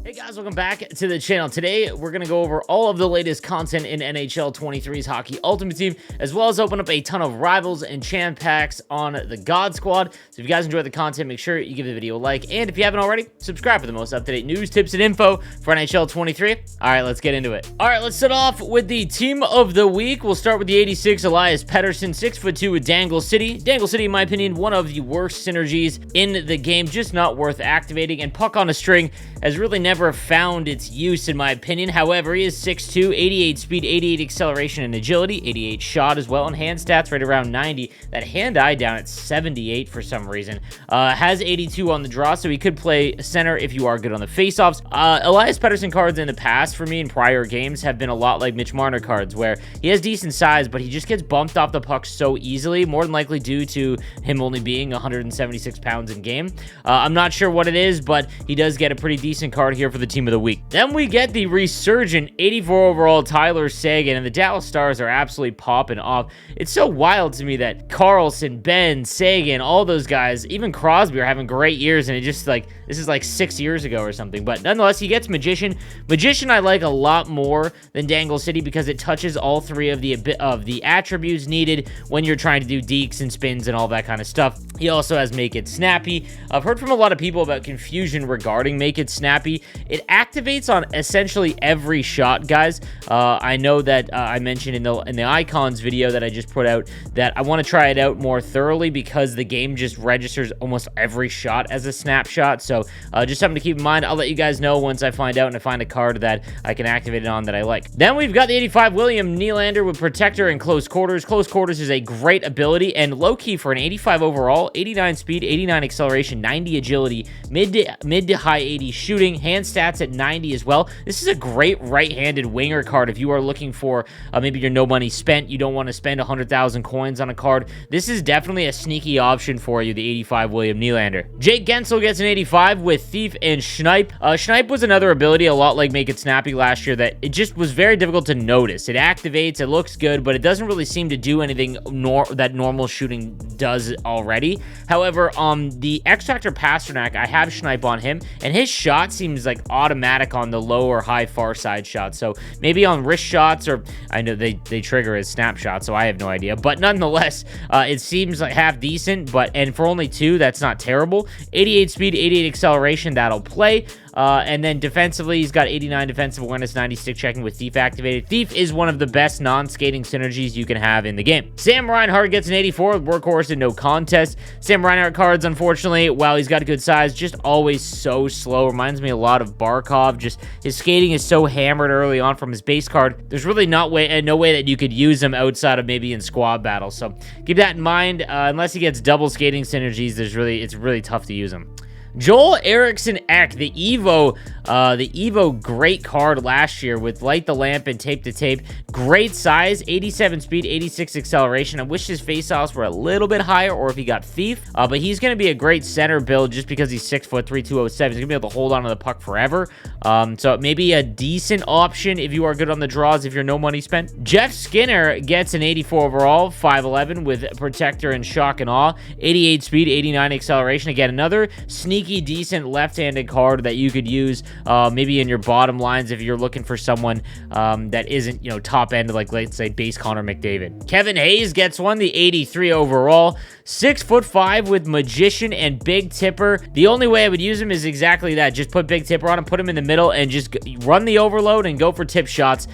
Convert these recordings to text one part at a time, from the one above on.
Hey guys, welcome back to the channel. Today, we're going to go over all of the latest content in NHL 23's Hockey Ultimate Team, as well as open up a ton of Rivals and Champ packs on the God Squad. So if you guys enjoy the content, make sure you give the video a like, and if you haven't already, subscribe for the most up-to-date news, tips, and info for NHL 23. All right, let's get into it. All right, let's start off with the Team of the Week. We'll start with the 86, Elias Pettersson, 6'2" with Dangle City. Dangle City, in my opinion, one of the worst synergies in the game, just not worth activating, and Puck on a String has really never found its use, in my opinion. However, he is 6'2", 88 speed, 88 acceleration and agility, 88 shot as well, and hand stats right around 90. That hand-eye down at 78 for some reason. Has 82 on the draw, so he could play center if you are good on the faceoffs. Elias Pettersson cards in the past, for me, in prior games, have been a lot like Mitch Marner cards, where he has decent size, but he just gets bumped off the puck so easily, more than likely due to him only being 176 pounds in game. I'm not sure what it is, but he does get a pretty decent card here for the Team of the Week. Then we get the resurgent 84 overall Tyler Seguin, and the Dallas Stars are absolutely popping off. It's so wild to me that Carlson, Ben, Seguin, all those guys, even Crosby, are having great years, and it just like, this is like 6 years ago or something. But nonetheless, he gets Magician. Magician I like a lot more than Dangle City because it touches all three of the attributes needed when you're trying to do dekes and spins and all that kind of stuff. He also has Make It Snappy. I've heard from a lot of people about confusion regarding Make It Snappy. It activates on essentially every shot, guys. I know that I mentioned in the icons video that I just put out that I want to try it out more thoroughly because the game just registers almost every shot as a snapshot. So just something to keep in mind. I'll let you guys know once I find out and I find a card that I can activate it on that I like. Then we've got the 85 William Nylander with Protector and Close Quarters. Close Quarters is a great ability and low-key for an 85 overall, 89 speed, 89 acceleration, 90 agility, mid to high 80 shooting, hand stats at 90 as well. This is a great right-handed winger card if you are looking for maybe your no money spent, you don't want to spend 100,000 coins on a card. This is definitely a sneaky option for you, the 85 William Nylander. Jake Guentzel gets an 85 with Thief and Schneip. Schneip was another ability, a lot like Make It Snappy last year, that it just was very difficult to notice. It activates, it looks good, but it doesn't really seem to do anything that normal shooting does already. However, the X-Factor Pasternak, I have Schneip on him, and his shot seems like automatic on the low or high far side shots. So maybe on wrist shots, or I know they trigger as snapshots, so I have no idea. But nonetheless, it seems like half decent, and for only 2, that's not terrible. 88 speed, 88 acceleration, that'll play. And then defensively, he's got 89 defensive awareness, 90 stick checking with Thief activated. Thief is one of the best non-skating synergies you can have in the game. Sam Reinhart gets an 84 with Workhorse and No Contest. Sam Reinhart cards, unfortunately, while he's got a good size, just always so slow. Reminds me a lot of Barkov. Just his skating is so hammered early on from his base card. There's really no way that you could use him outside of maybe in squad battles. So keep that in mind. Unless he gets double skating synergies, it's really tough to use him. Joel Eriksson Ek, the Evo great card last year with Light the Lamp and Tape to Tape. Great size, 87 speed, 86 acceleration. I wish his faceoffs were a little bit higher, or if he got Thief. But he's going to be a great center build just because he's 6'3", 207. He's going to be able to hold on to the puck forever. So maybe a decent option if you are good on the draws, if you're no money spent. Jeff Skinner gets an 84 overall, 5'11", with Protector and Shock and Awe. 88 speed, 89 acceleration. Again, another sneaky decent left-handed card that you could use maybe in your bottom lines if you're looking for someone that isn't, you know, top end, like let's say base Connor McDavid. Kevin Hayes gets one, the 83 overall, 6'5" with Magician and Big Tipper. The only way I would use him is exactly that. Just put Big Tipper on him, put him in the middle, and just run the overload and go for tip shots.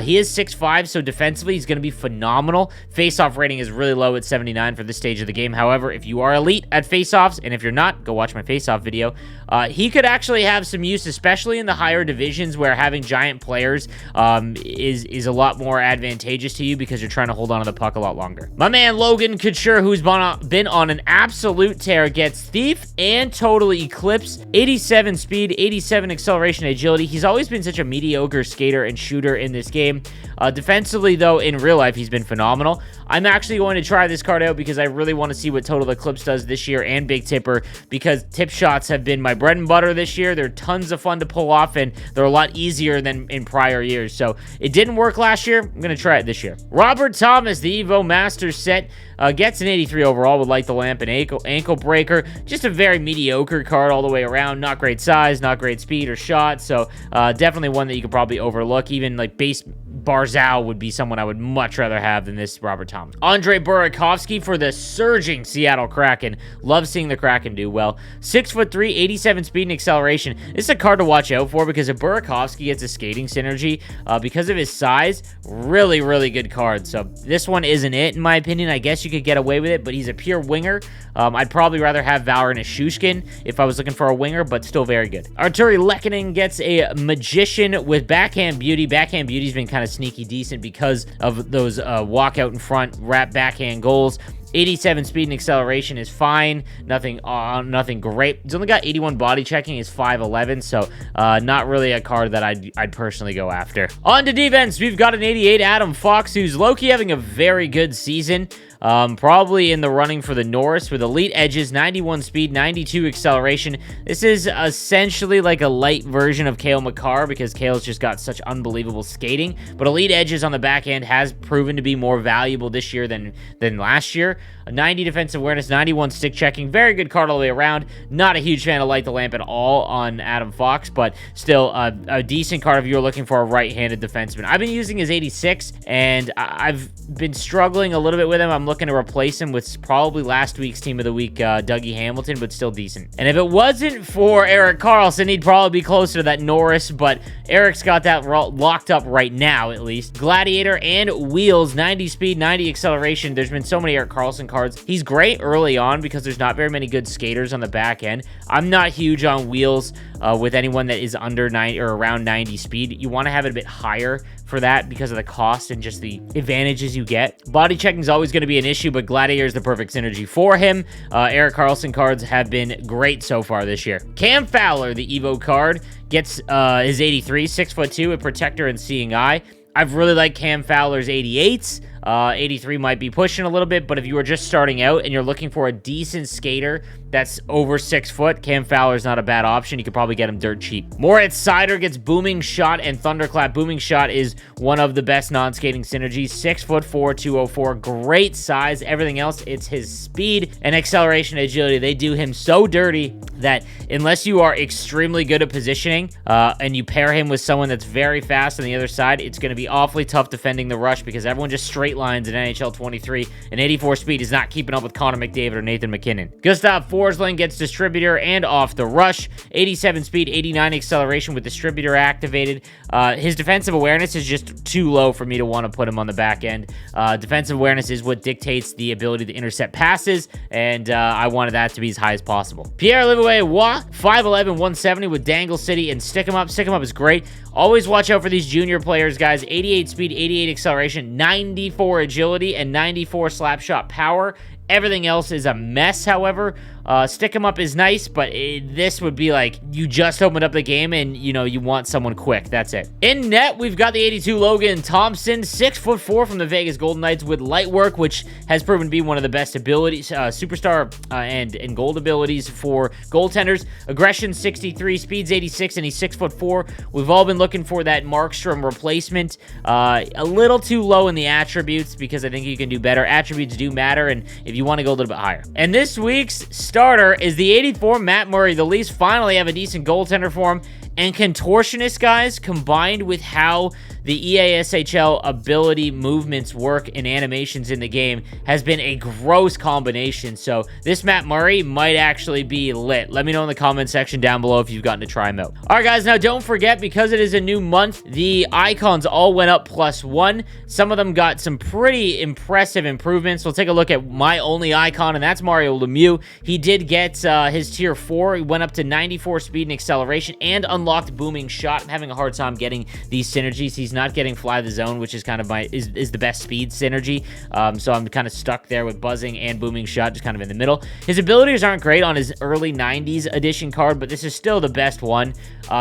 He is 6'5", so defensively he's going to be phenomenal. Face-off rating is really low at 79 for this stage of the game. However, if you are elite at face-offs, and if you're not, go watch my face-off video. He could actually have some use, especially in the higher divisions where having giant players is a lot more advantageous to you because you're trying to hold on to the puck a lot longer. My man Logan Couture, who's been on an absolute tear, gets Thief and Total Eclipse. 87 speed, 87 acceleration, agility. He's always been such a mediocre skater and shooter in this game. Defensively, though, in real life, he's been phenomenal. I'm actually going to try this card out because I really want to see what Total Eclipse does this year, and Big Tipper, because tip shots have been my bread and butter this year. They're tons of fun fun to pull off, and they're a lot easier than in prior years. So it didn't work last year. I'm going to try it this year. Robert Thomas, the Evo Masters set, gets an 83 overall with Light the Lamp and ankle breaker. Just a very mediocre card all the way around. Not great size, not great speed or shot. So definitely one that you could probably overlook. Even like base Barzal would be someone I would much rather have than this Robert Thomas. Andre Burakovsky for the surging Seattle Kraken. Love seeing the Kraken do well. 6'3", 87 speed and acceleration. This is a card to watch out for because if Burakovsky gets a skating synergy, because of his size, really, really good card. So this one isn't it, in my opinion. I guess you could get away with it, but he's a pure winger. I'd probably rather have Valor and a Shushkin if I was looking for a winger, but still very good. Arturi Lehkonen gets a Magician with Backhand Beauty. Backhand Beauty's been kind of sneaky decent because of those walkout in front, wrap backhand goals. 87 speed and acceleration is fine. Nothing great. He's only got 81 body checking. Is 5'11", so not really a card that I'd personally go after. On to defense, we've got an 88 Adam Fox, who's low-key having a very good season. Probably in the running for the Norris with elite edges, 91 speed, 92 acceleration. This is essentially like a light version of Cale Makar because Cale's just got such unbelievable skating, but elite edges on the back end has proven to be more valuable this year than last year. A 90 defensive awareness, 91 stick checking, very good card all the way around. Not a huge fan of Light the Lamp at all on Adam Fox, but still a decent card if you're looking for a right-handed defenseman. I've been using his 86, and I've been struggling a little bit with him. I'm looking to replace him with probably last week's Team of the Week, Dougie Hamilton, but still decent. And if it wasn't for Erik Karlsson, he'd probably be closer to that Norris, but Eric's got that locked up right now, at least. Gladiator and Wheels, 90 speed, 90 acceleration. There's been so many Erik Karlsson cards. He's great early on because there's not very many good skaters on the back end. I'm not huge on Wheels with anyone that is under 90 or around 90 speed. You want to have it a bit higher for that because of the cost and just the advantages you get. Body checking is always going to be an issue, but Gladiator is the perfect synergy for him. Erik Karlsson cards have been great so far this year. Cam Fowler, the Evo card, gets his 83, 6'2", a protector and seeing eye. I've really liked Cam Fowler's 88s. 83 might be pushing a little bit, but if you are just starting out and you're looking for a decent skater that's over 6 foot, Cam Fowler's not a bad option. You could probably get him dirt cheap. Moritz Seider gets Booming Shot and Thunderclap. Booming Shot is one of the best non-skating synergies. 6'4", 204, great size. Everything else, it's his speed and acceleration agility. They do him so dirty that unless you are extremely good at positioning and you pair him with someone that's very fast on the other side, it's going to be awfully tough defending the rush because everyone just straight lines in NHL 23, and 84 speed is not keeping up with Connor McDavid or Nathan McKinnon. Gustav Forsling gets Distributor and Off the Rush, 87 speed, 89 acceleration with Distributor activated. His defensive awareness is just too low for me to want to put him on the back end. Defensive awareness is what dictates the ability to intercept passes, and I wanted that to be as high as possible. Pierre-Olivier Waugh, 5'11", 170 with Dangle City and Stick 'em Up. Stick 'em Up is great. Always watch out for these junior players, guys. 88 speed, 88 acceleration, 94 agility, and 94 slap shot power. Everything else is a mess, however. Stick 'em Up is nice, but this would be like you just opened up the game and, you know, you want someone quick. That's it. In net, we've got the 82 Logan Thompson, 6'4" from the Vegas Golden Knights with light work, which has proven to be one of the best abilities, superstar and gold abilities for goaltenders. Aggression 63, speeds 86, and he's 6'4". We've all been looking for that Markstrom replacement. A little too low in the attributes because I think you can do better. Attributes do matter, and if you want to go a little bit higher. And this week's starter is the 84 Matt Murray. The Leafs finally have a decent goaltender for him. And Contortionist, guys, combined with how the EASHL ability movements work and animations in the game has been a gross combination. So this Matt Murray might actually be lit. Let me know in the comment section down below if you've gotten to try him out. All right, guys, now don't forget, because it is a new month, the icons all went up +1. Some of them got some pretty impressive improvements. We'll take a look at my only icon, and that's Mario Lemieux. He did get his tier 4. He went up to 94 speed and acceleration and unlocked Booming Shot. I'm having a hard time getting these synergies. He's not getting Fly the Zone, which is kind of is the best speed synergy. So I'm kind of stuck there with Buzzing and Booming Shot, just kind of in the middle. His abilities aren't great on his early 90s edition card, but this is still the best one.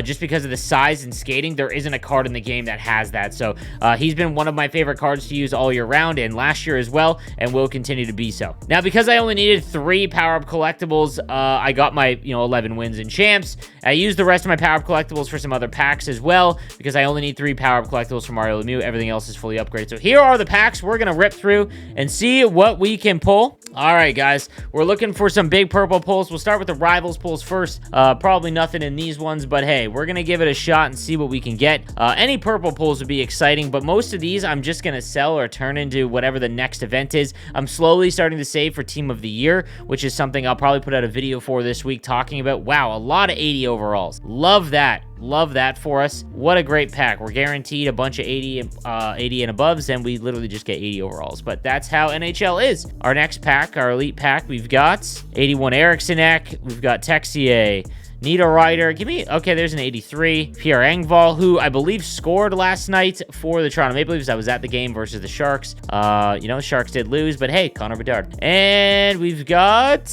Just because of the size and skating, there isn't a card in the game that has that. So he's been one of my favorite cards to use all year round and last year as well, and will continue to be so. Now, because I only needed 3 power-up collectibles, I got my 11 wins and champs. I used the rest of my power-up collectibles for some other packs as well, because I only need 3 power-up collectibles from Mario Lemieux. Everything else is fully upgraded. So here are the packs we're gonna rip through and see what we can pull. All right, guys, we're looking for some big purple pulls. We'll start with the Rivals pulls first. Probably nothing in these ones, but hey, we're gonna give it a shot and see what we can get. Any purple pulls would be exciting, but most of these I'm just gonna sell or turn into whatever the next event is. I'm slowly starting to save for Team of the Year, which is something I'll probably put out a video for this week talking about. Wow, a lot of 80 overalls. Love that. Love that for us. What a great pack. We're guaranteed a bunch of 80 and aboves, and we literally just get 80 overalls. But that's how NHL is. Our next pack, our elite pack, we've got 81 Eriksson, we've got Texier, Nita Ryder. Give me, okay, there's an 83. Pierre Engvall, who I believe scored last night for the Toronto Maple Leafs. I was at the game versus the Sharks. You know, the Sharks did lose, but hey, Connor Bedard. And we've got...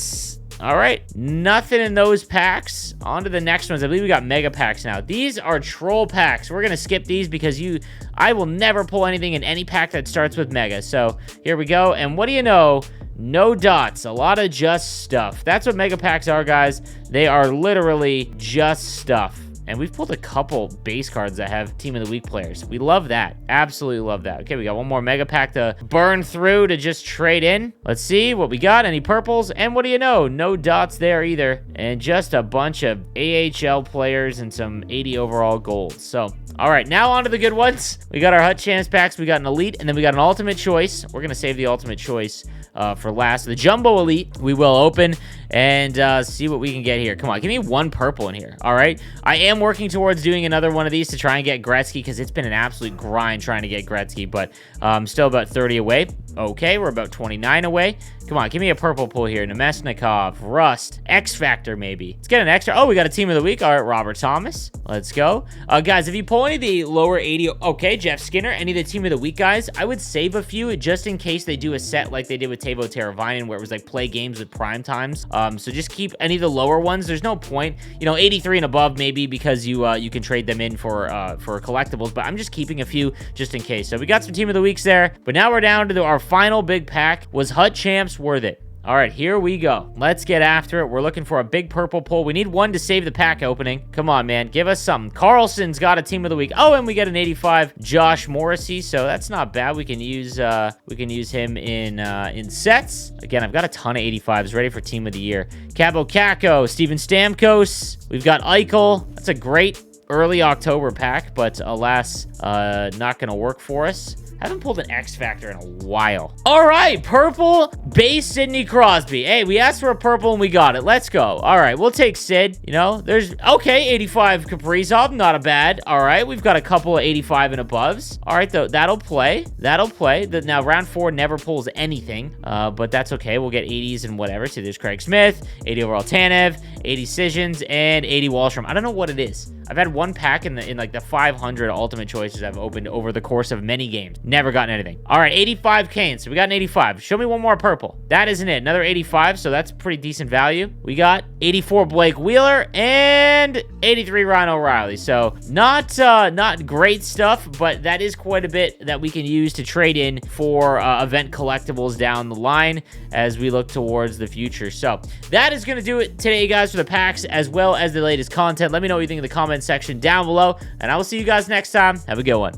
all right, nothing in those packs. On to the next ones. I believe we got mega packs now. These are troll packs. We're gonna skip these because I will never pull anything in any pack that starts with mega. So here we go. And what do you know? No dots, a lot of just stuff. That's what mega packs are, guys. They are literally just stuff. And we've pulled a couple base cards that have Team of the Week players. We love that. Absolutely love that. Okay, we got one more mega pack to burn through to just trade in. Let's see what we got. Any purples? And what do you know? No dots there either. And just a bunch of AHL players and some 80 overall golds. So, all right, now on to the good ones. We got our Hut Chance packs. We got an Elite, and then we got an Ultimate Choice. We're going to save the Ultimate Choice for last. The Jumbo Elite, we will open and see what we can get here. Come on, give me one purple in here. All right, I am working towards doing another one of these to try and get Gretzky, because it's been an absolute grind trying to get Gretzky, but I'm still about 30 away. Okay, we're about 29 away. Come on, give me a purple pull here. Nemesnikov, Rust, X Factor maybe. Let's get an extra. Oh, we got a Team of the Week. All right, Robert Thomas. Let's go. Guys, if you pull any of the lower 80, okay, Jeff Skinner, any of the Team of the Week guys, I would save a few just in case they do a set like they did with Teuvo Teravainen, where it was like play games with prime times. So just keep any of the lower ones. There's no point, you know, 83 and above maybe, because you can trade them in for collectibles, but I'm just keeping a few just in case. So we got some Team of the Weeks there, but now we're down to our final big pack. Was Hut Champs worth it? All right, here we go. Let's get after it. We're looking for a big purple pull. We need one to save the pack opening. Come on, man. Give us something. Carlson's got a Team of the Week. Oh, and we get an 85 Josh Morrissey, so that's not bad. We can use him in sets. Again, I've got a ton of 85s ready for Team of the Year. Cabo Caco, Steven Stamkos. We've got Eichel. That's a great early October pack, but alas, not going to work for us. Haven't pulled an X Factor in a while. All right, purple base Sidney Crosby. Hey, we asked for a purple and we got it. Let's go. All right, we'll take Sid. You know, there's, okay, 85 Kaprizov, not a bad. All right, we've got a couple of 85 and aboves. All right, though, that'll play. That'll play. Now, round 4 never pulls anything, but that's okay. We'll get 80s and whatever. See, there's Craig Smith, 80 overall Tanev, 80 Sissons, and 80 Wallstrom. I don't know what it is. I've had one pack in like the 500 ultimate choices I've opened over the course of many games. Never gotten anything. All right, 85 Kane. So we got an 85. Show me one more purple. That isn't it. Another 85, so that's pretty decent value. We got 84 Blake Wheeler and 83 Ryan O'Reilly. So not great stuff, but that is quite a bit that we can use to trade in for event collectibles down the line as we look towards the future. So that is going to do it today, guys, for the packs as well as the latest content. Let me know what you think in the comments section down below, and I will see you guys next time. Have a good one.